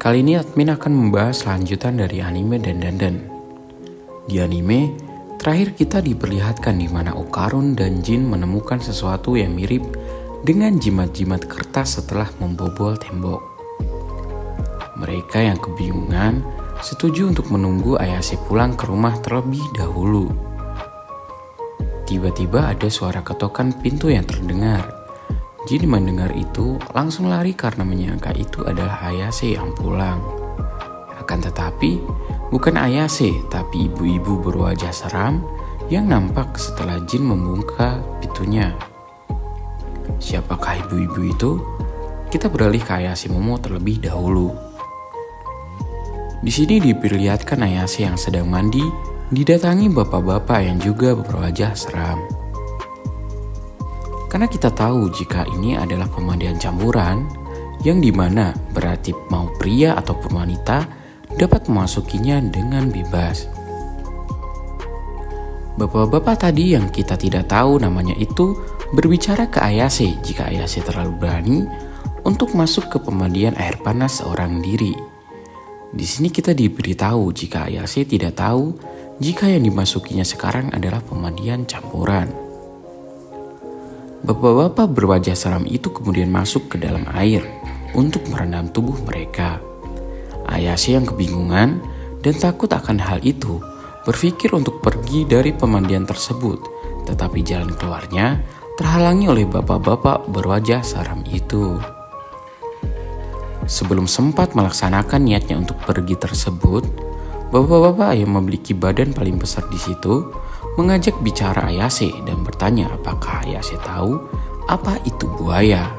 Kali ini admin akan membahas lanjutan dari anime Dandadan. Di anime, terakhir kita diperlihatkan di mana Okarun dan Jin menemukan sesuatu yang mirip dengan jimat-jimat kertas setelah membobol tembok. Mereka yang kebingungan setuju untuk menunggu Ayase pulang ke rumah terlebih dahulu. Tiba-tiba ada suara ketokan pintu yang terdengar. Jin mendengar itu langsung lari karena menyangka itu adalah Ayase yang pulang. Akan tetapi, bukan Ayase tapi ibu-ibu berwajah seram yang nampak setelah Jin membuka pintunya. Siapakah ibu-ibu itu? Kita beralih ke Ayase Momo terlebih dahulu. Di sini diperlihatkan Ayase yang sedang mandi didatangi bapak-bapak yang juga berwajah seram. Karena kita tahu jika ini adalah pemandian campuran, yang dimana berarti mau pria ataupun wanita dapat memasukinya dengan bebas. Bapak-bapak tadi yang kita tidak tahu namanya itu berbicara ke Ayase jika Ayase terlalu berani untuk masuk ke pemandian air panas seorang diri. Di sini kita diberitahu jika Ayase tidak tahu jika yang dimasukinya sekarang adalah pemandian campuran. Bapak-bapak berwajah seram itu kemudian masuk ke dalam air untuk merendam tubuh mereka. Ayase yang kebingungan dan takut akan hal itu berpikir untuk pergi dari pemandian tersebut, tetapi jalan keluarnya terhalangi oleh bapak-bapak berwajah seram itu. Sebelum sempat melaksanakan niatnya untuk pergi tersebut, bapak-bapak yang memiliki badan paling besar di situ mengajak bicara Ayase dan bertanya apakah Ayase tahu apa itu buaya.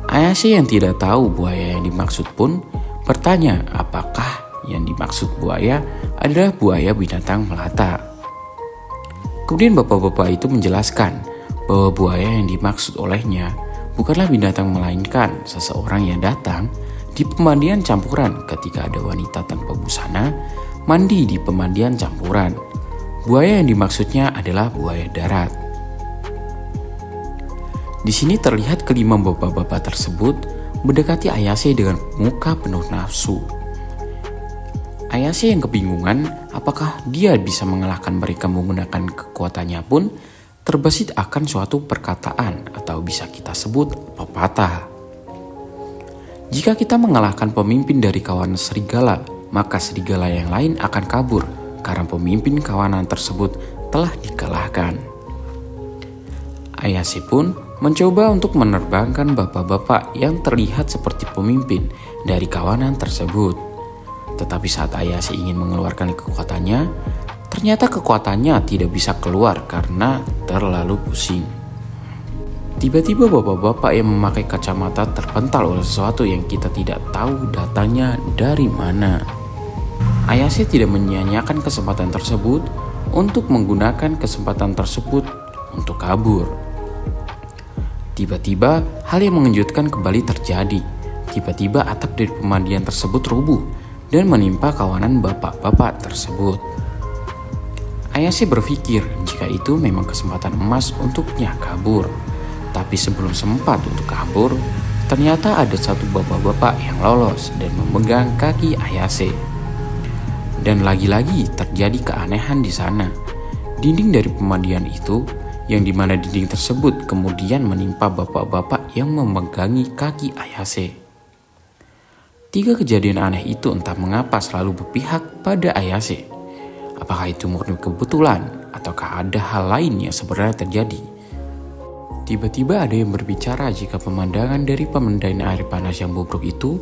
Ayase yang tidak tahu buaya yang dimaksud pun bertanya apakah yang dimaksud buaya adalah buaya binatang melata. Kemudian bapak-bapak itu menjelaskan bahwa buaya yang dimaksud olehnya bukanlah binatang melainkan seseorang yang datang di pemandian campuran ketika ada wanita tanpa busana mandi di pemandian campuran. Buaya yang dimaksudnya adalah buaya darat. Di sini terlihat kelima bapak-bapak tersebut mendekati Ayase dengan muka penuh nafsu. Ayase yang kebingungan apakah dia bisa mengalahkan mereka menggunakan kekuatannya pun terbesit akan suatu perkataan atau bisa kita sebut pepatah. Jika kita mengalahkan pemimpin dari kawanan serigala, maka serigala yang lain akan kabur karena pemimpin kawanan tersebut telah dikalahkan. Ayase pun mencoba untuk menerbangkan bapak-bapak yang terlihat seperti pemimpin dari kawanan tersebut. Tetapi saat Ayase ingin mengeluarkan kekuatannya, ternyata kekuatannya tidak bisa keluar karena terlalu pusing. Tiba-tiba bapak-bapak yang memakai kacamata terpental oleh sesuatu yang kita tidak tahu datangnya dari mana. Ayase tidak menyia-nyiakan kesempatan tersebut untuk menggunakan kesempatan tersebut untuk kabur. Tiba-tiba hal yang mengejutkan kembali terjadi. Tiba-tiba atap dari pemandian tersebut rubuh dan menimpa kawanan bapak-bapak tersebut. Ayase berpikir jika itu memang kesempatan emas untuknya kabur. Tapi sebelum sempat untuk kabur, ternyata ada satu bapak-bapak yang lolos dan memegang kaki Ayase. Dan lagi-lagi terjadi keanehan di sana. Dinding dari pemandian itu, yang dimana dinding tersebut kemudian menimpa bapak-bapak yang memegangi kaki Ayase. Tiga kejadian aneh itu entah mengapa selalu berpihak pada Ayase. Apakah itu murni kebetulan ataukah ada hal lain yang sebenarnya terjadi? Tiba-tiba ada yang berbicara jika pemandangan dari pemandian air panas yang bobrok itu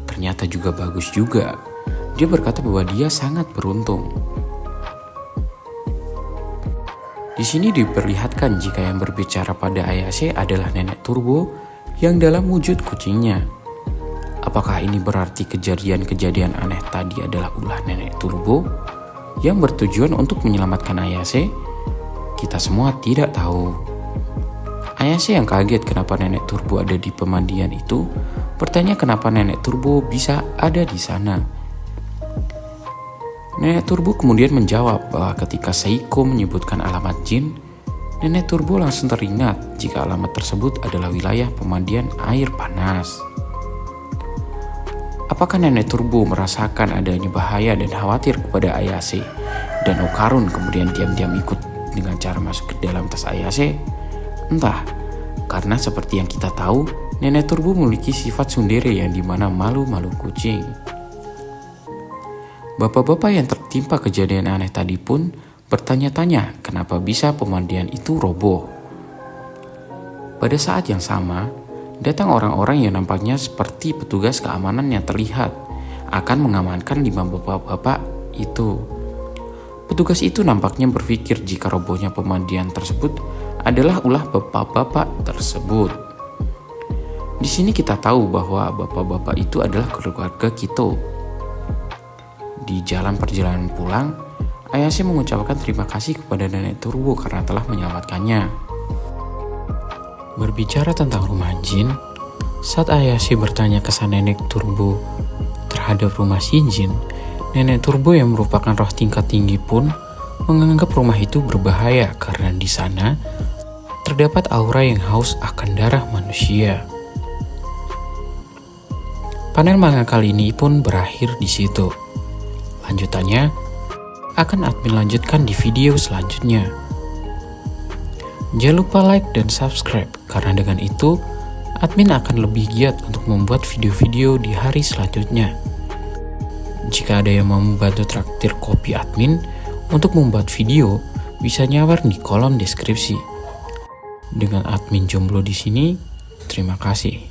ternyata juga bagus juga. Dia berkata bahwa dia sangat beruntung. Di sini diperlihatkan jika yang berbicara pada Ayase adalah nenek Turbo yang dalam wujud kucingnya. Apakah ini berarti kejadian-kejadian aneh tadi adalah ulah nenek Turbo yang bertujuan untuk menyelamatkan Ayase? Kita semua tidak tahu. Ayase yang kaget kenapa nenek Turbo ada di pemandian itu, bertanya kenapa nenek Turbo bisa ada di sana. Nenek Turbo kemudian menjawab bahwa ketika Seiko menyebutkan alamat Jin, Nenek Turbo langsung teringat jika alamat tersebut adalah wilayah pemandian air panas. Apakah Nenek Turbo merasakan adanya bahaya dan khawatir kepada Ayase, dan Okarun kemudian diam-diam ikut dengan cara masuk ke dalam tas Ayase? Entah, karena seperti yang kita tahu, Nenek Turbo memiliki sifat tsundere yang dimana malu-malu kucing. Bapak-bapak yang tertimpa kejadian aneh tadi pun bertanya-tanya kenapa bisa pemandian itu roboh. Pada saat yang sama, datang orang-orang yang nampaknya seperti petugas keamanan yang terlihat akan mengamankan 5 bapak-bapak itu. Petugas itu nampaknya berpikir jika robohnya pemandian tersebut adalah ulah bapak-bapak tersebut. Di sini kita tahu bahwa bapak-bapak itu adalah keluarga Kito. Di jalan perjalanan pulang, Ayase mengucapkan terima kasih kepada Nenek Turbo karena telah menyelamatkannya. Berbicara tentang rumah jin, saat Ayase bertanya kesan Nenek Turbo terhadap rumah si jin, Nenek Turbo yang merupakan roh tingkat tinggi pun menganggap rumah itu berbahaya karena di sana terdapat aura yang haus akan darah manusia. Panel manga kali ini pun berakhir di situ. Lanjutannya akan admin lanjutkan di video selanjutnya. Jangan lupa like dan subscribe, karena dengan itu admin akan lebih giat untuk membuat video-video di hari selanjutnya. Jika ada yang mau membantu traktir kopi admin untuk membuat video, bisa nyawar di kolom deskripsi. Dengan admin jomblo di sini, terima kasih.